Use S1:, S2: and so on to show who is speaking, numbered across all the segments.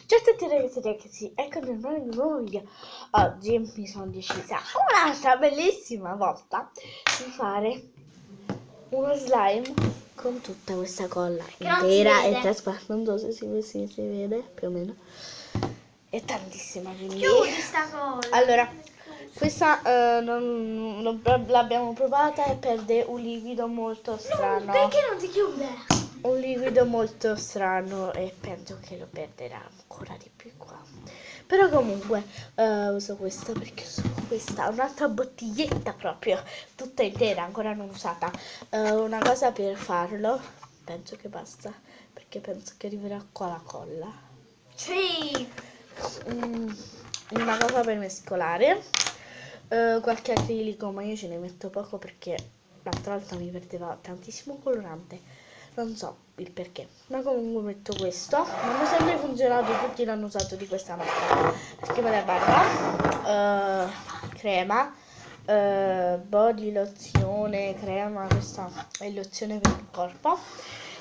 S1: Ciao a tutti ragazzi, ecco nel nuovo video. Oggi mi sono decisa un'altra bellissima volta di fare uno slime con tutta questa colla intera e trasparente. Non so se si vede più o meno. È tantissima, quindi
S2: Chiudi sta colla.
S1: allora questa non l'abbiamo provata e perde un liquido molto strano.
S2: Perché non si chiude?
S1: Un liquido molto strano e penso che lo perderà ancora di più qua. Però comunque uso questa perché questa è un'altra bottiglietta proprio tutta intera, ancora non usata. Una cosa per farlo, penso che basta, perché penso che arriverà qua la colla.
S2: Sì.
S1: Una cosa per mescolare, qualche acrilico, ma io ce ne metto poco perché l'altra volta mi perdeva tantissimo colorante. Non so il perché, ma comunque metto questo. Non mi è sempre funzionato, tutti l'hanno usato di questa marca. La crema da barba, crema, body lozione, crema, questa è lozione per il corpo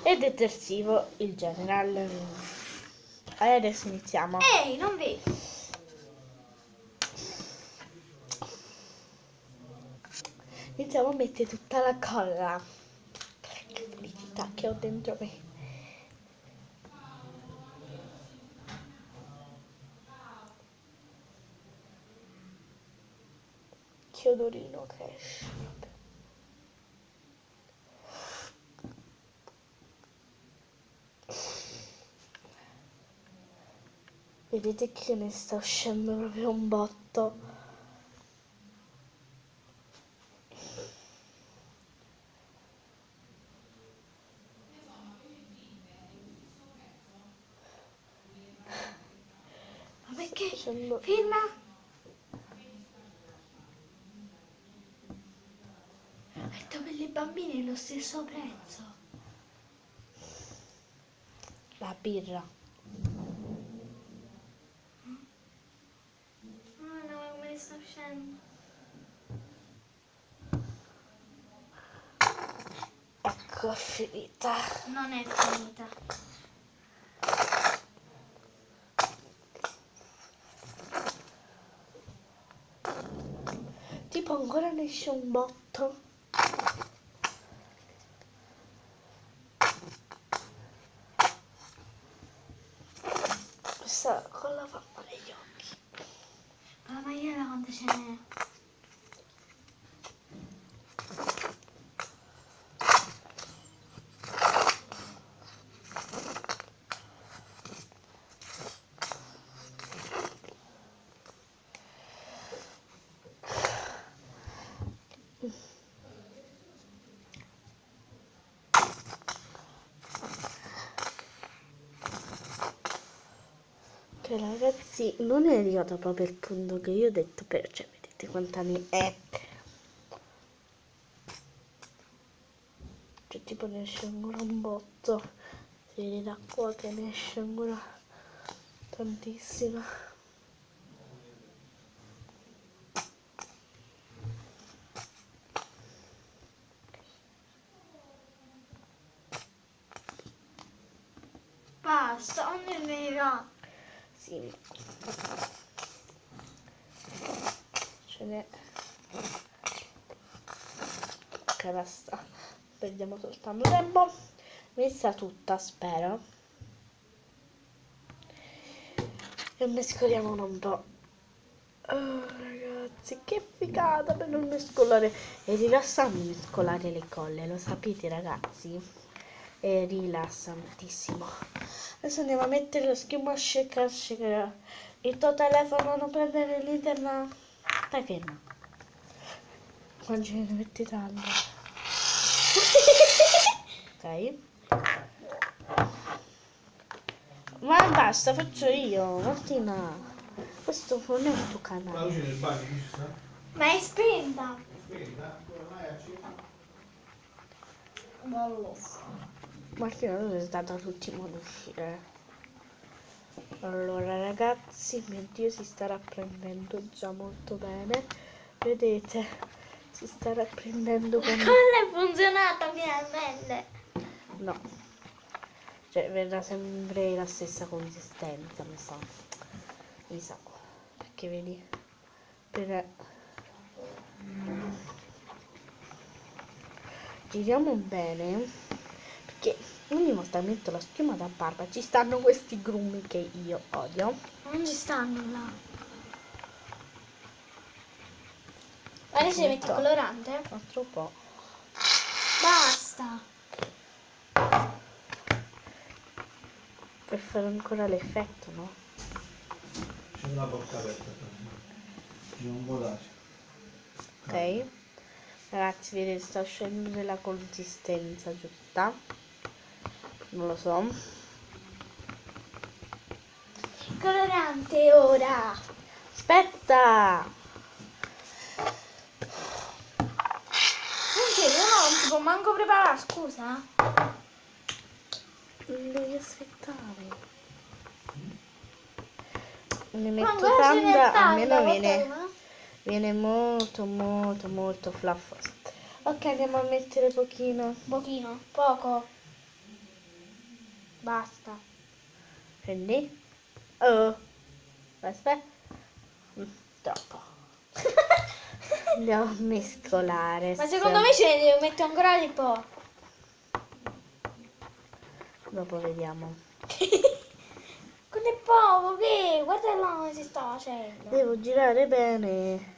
S1: e detersivo il General. E adesso iniziamo.
S2: Ehi, non vedi?
S1: Iniziamo a mettere tutta la colla. Che felicità che ho dentro me. Che odorino che esce. Vedete che ne sta uscendo proprio un botto.
S2: Ma perché?
S1: Facendo...
S2: Firma. Metto per i bambini è lo stesso prezzo.
S1: La birra.
S2: Oh no, come ne sta uscendo?
S1: Ecco, è finita.
S2: Non è finita.
S1: Tipo ancora ne esce un botto. Questa colla fa male gli occhi.
S2: Ma la maglietta quanto ce n'è?
S1: Che ragazzi, non è arrivato proprio il punto che io ho detto, però cioè vedete quanta ne è. Cioè tipo ne esce ancora un botto. Si vede da qua che ne esce ancora tantissima.
S2: Basta, non è vero.
S1: Sì. Ce n'è. Ok, basta. Perdiamo soltanto tempo. Messa tutta, spero. E mescoliamolo un po'. Oh, ragazzi, che figata per non mescolare. È rilassante mescolare le colle, lo sapete ragazzi? È rilassantissimo. Adesso andiamo a mettere lo schiuma shaker. Il tuo telefono non prendere l'interno. Stai ferma. Qua ce ne metti tanto. Ok. Ma basta, faccio io, Martina. Questo non è il tuo
S3: La
S1: canale.
S3: luce del bagno ci sta?
S2: Ma è spenta.
S3: Spenta? Come mai è accesa?
S2: Non lo so.
S1: Martina, non è stata l'ultimo ad uscire. Allora ragazzi, mio Dio, si sta rapprendendo già molto bene. Vedete, si sta rapprendendo
S2: La
S1: con...
S2: colla è funzionata finalmente.
S1: No. Cioè verrà sempre la stessa consistenza, mi sa. Perché vedi, giriamo bene, perché ogni volta che metto la schiuma da barba ci stanno questi grumi che io odio.
S2: Non ci stanno là. Guarda se metti il colorante.
S1: Un altro po'.
S2: Basta.
S1: Per fare ancora l'effetto, no?
S3: C'è una bocca aperta. C'è un po' d'acqua.
S1: Ok. Ragazzi, vedete, sta uscendo della consistenza giusta. Non lo so.
S2: Colorante ora.
S1: Aspetta!
S2: Non si può manco preparare, scusa.
S1: Non devi aspettare. Ne
S2: Quando
S1: metto
S2: ce n'è
S1: tanta,
S2: tanta,
S1: almeno
S2: guarda.
S1: viene molto flaffosa. Ok, andiamo a mettere pochino.
S2: Pochino, poco. Basta.
S1: Prendi. Oh, aspetta. Troppo. Andiamo a mescolare.
S2: Ma secondo me ce ne devo mettere ancora di po'.
S1: Dopo vediamo.
S2: Quello è poco, che? Guarda là come si sta facendo.
S1: Devo girare bene.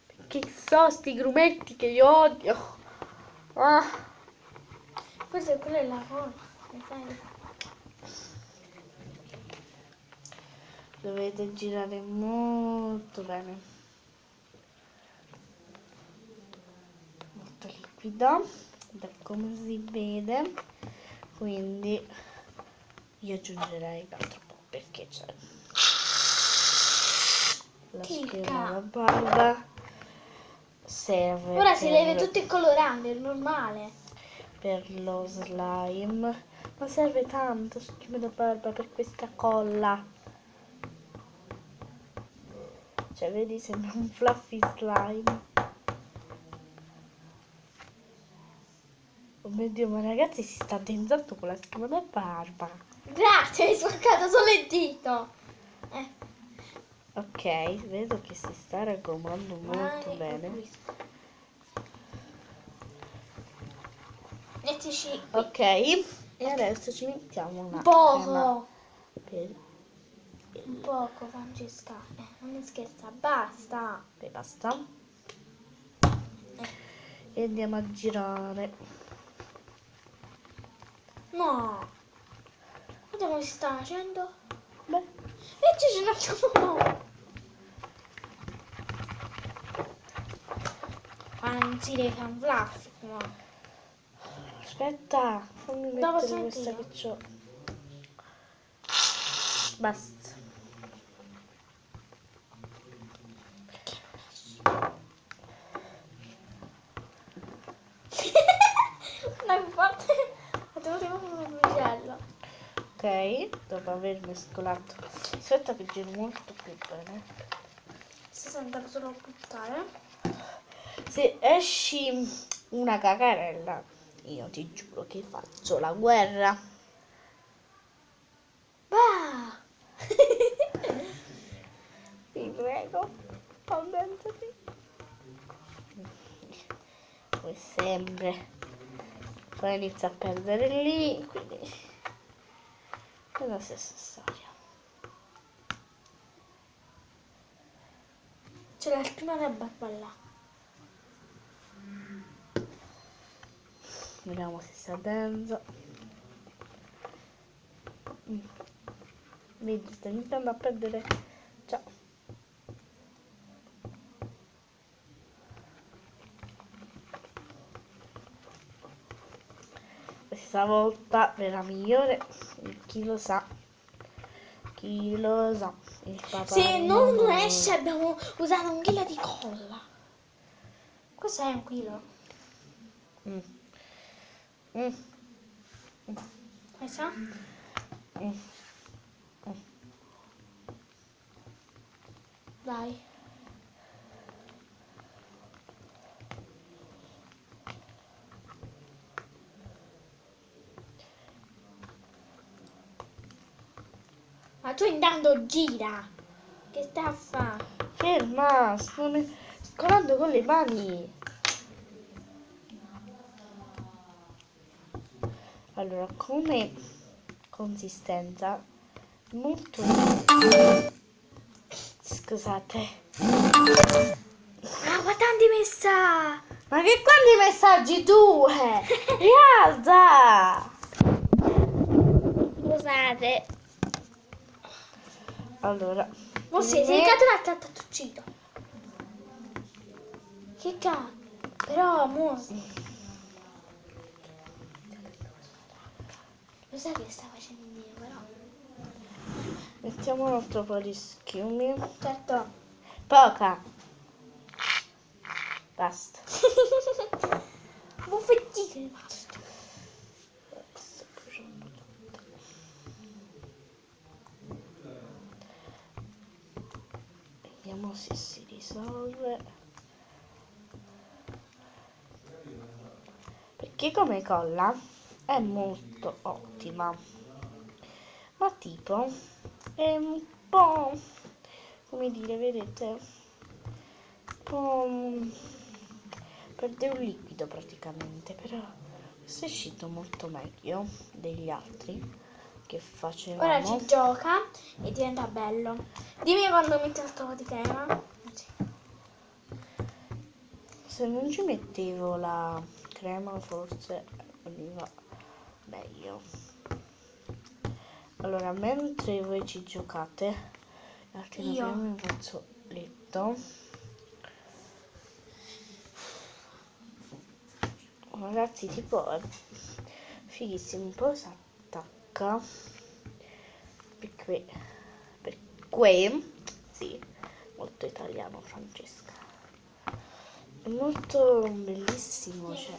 S1: Perché so sti grumetti che io odio. Ah.
S2: Forse quella è la cosa. Mi fai?
S1: Dovete girare molto bene. Molto liquida, da come si vede. Quindi io aggiungerei l'altro po' perché c'è la schiuma da barba. Serve
S2: Ora si leva tutto il colorante, è normale.
S1: per lo slime, ma serve tanto schiuma da barba per questa colla. Cioè, vedi, sembra un fluffy slime. Oh mio Dio, ma ragazzi, si sta addensando con la schiuma da barba.
S2: Grazie, mi hai spaccato solo il dito.
S1: Ok, vedo che si sta raggomando molto bene.
S2: Mettici
S1: Ok, e adesso ci mettiamo una
S2: un
S1: crema
S2: poco.
S1: per
S2: Un poco, Francesca. Non mi scherza, basta.
S1: e basta. E andiamo a girare.
S2: No. Guarda come si sta facendo.
S1: Beh,
S2: E ci c'è un attimo. Ma non si deve fare un fluff, no.
S1: aspetta, fammi
S2: Dopo
S1: mettere questa
S2: sentire.
S1: che c'ho. Basta.
S2: Una più forte. Ho tenuto come un uccello.
S1: Ok, dopo aver mescolato. Aspetta che giro molto più bene.
S2: Si sente solo buttare.
S1: Se esci una cacarella, io ti giuro che faccio la guerra.
S2: Bah!
S1: Ti prego, addensati. Come sempre. Poi inizia a perdere lì, quindi è la stessa storia.
S2: C'è la schiuma da barba là.
S1: Vediamo se si addensa. Vedi, sta iniziando a perdere. Ciao. Questa volta verrà migliore. Chi lo sa? Chi lo sa? Il papà
S2: Se non esce abbiamo usato 1 chilo di colla. Cos'è 1 chilo?
S1: Mm. Mm.
S2: Questa?
S1: Mm.
S2: Vai. tu intanto gira. Che stai a fare?
S1: Ferma, sto mescolando con le mani. Allora, come consistenza molto... Scusate.
S2: Ah, quanti messa?
S1: Ma che quanti messaggi tu? Rialza!
S2: Scusate.
S1: Allora,
S2: Mo sei
S1: prima-
S2: catenato a tattuccino. Che cazzo? Però, mo... Lo sai che sta facendo io, però?
S1: mettiamo un altro po' di schiumi.
S2: Certo.
S1: Poca. Basta.
S2: Un fettino è rimasto.
S1: Sto bruciando tutto. Vediamo se si risolve. Perché come colla è molto ottima. Ma tipo è un po', come dire, vedete, un po' perde un liquido praticamente, però questo è uscito molto meglio degli altri che
S2: Ora
S1: facevamo.
S2: ci gioca e diventa bello. Dimmi quando metti il po' di crema. Sì.
S1: Se non ci mettevo la crema forse veniva meglio. Allora, mentre voi ci giocate, altri
S2: Io.
S1: un fazzoletto. Ragazzi, tipo è fighissimo, un po' si attacca perché sì, molto italiano Francesca, è molto bellissimo, cioè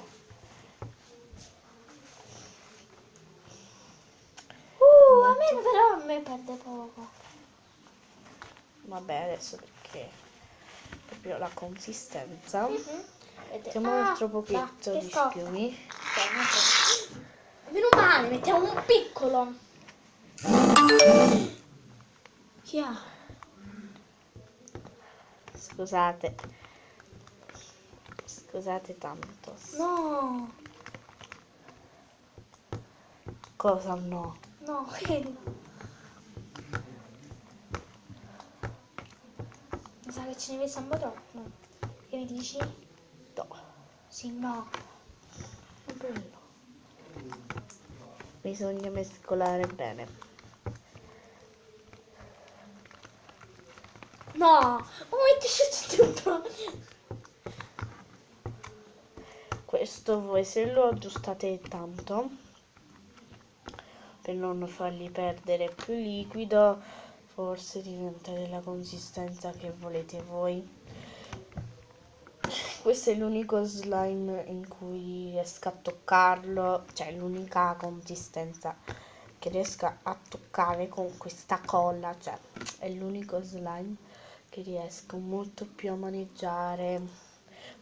S2: A me però a me perde poco.
S1: vabbè, adesso perché proprio la consistenza. Mettiamo un
S2: Ah,
S1: altro pochetto
S2: che
S1: di
S2: scotta.
S1: schiumi.
S2: Meno male, mettiamo un piccolo. Chi ha?
S1: Scusate tanto.
S2: No,
S1: Cosa no?
S2: no, credo. Mi sa che ce ne vede un po' troppo. Che mi dici?
S1: No.
S2: Sì, no.
S1: È bello. Bisogna mescolare bene.
S2: No, ma mettici tutto.
S1: Questo voi se lo aggiustate tanto per non fargli perdere più liquido, forse diventa della consistenza che volete voi. Questo è l'unico slime in cui riesco a toccarlo, cioè l'unica consistenza che riesco a toccare con questa colla, cioè è l'unico slime che riesco molto più a maneggiare,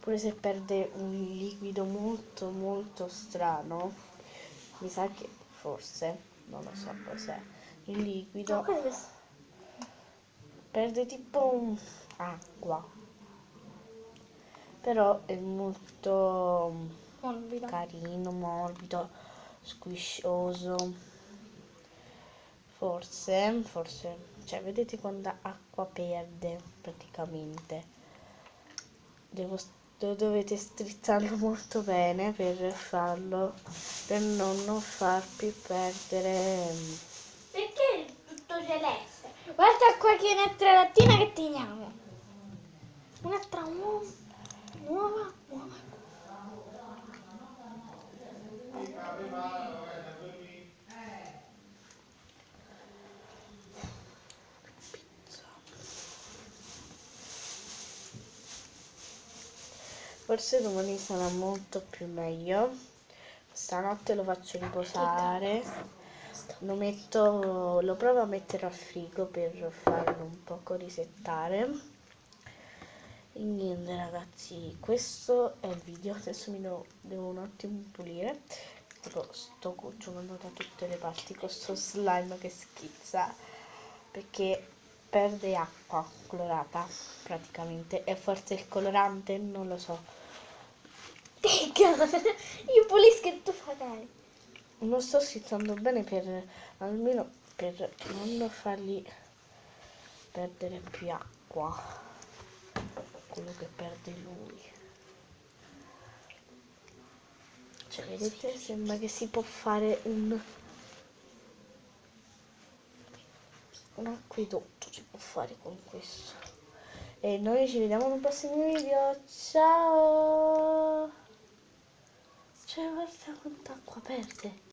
S1: pure se perde un liquido molto molto strano. Mi sa che forse, non lo so cos'è, il
S2: No,
S1: liquido
S2: questo
S1: perde tipo acqua, però è molto
S2: è morbido.
S1: carino, morbido, squiscioso. Forse, cioè vedete quanta acqua perde praticamente. Dovete strizzarlo molto bene per farlo, per non far più perdere.
S2: Perché è tutto celeste? Guarda qua che un'altra lattina che teniamo. Un'altra nuova.
S1: Forse domani sarà molto più meglio. Stanotte lo faccio riposare. Lo provo a mettere al frigo per farlo un poco risettare. E niente ragazzi, questo è il video. Adesso devo un attimo pulire. Lo sto cucciolando da tutte le parti con sto slime che schizza. perché perde acqua colorata praticamente, e forse il colorante, non lo so.
S2: Io pulisco e tu fai.
S1: Non sto schizzando bene almeno per non fargli perdere più acqua, quello che perde lui. Cioè, vedete, sembra che si può fare un acquedotto, si può fare con questo. E noi ci vediamo in un prossimo video. Ciao! Cioè, guarda quanta acqua perde.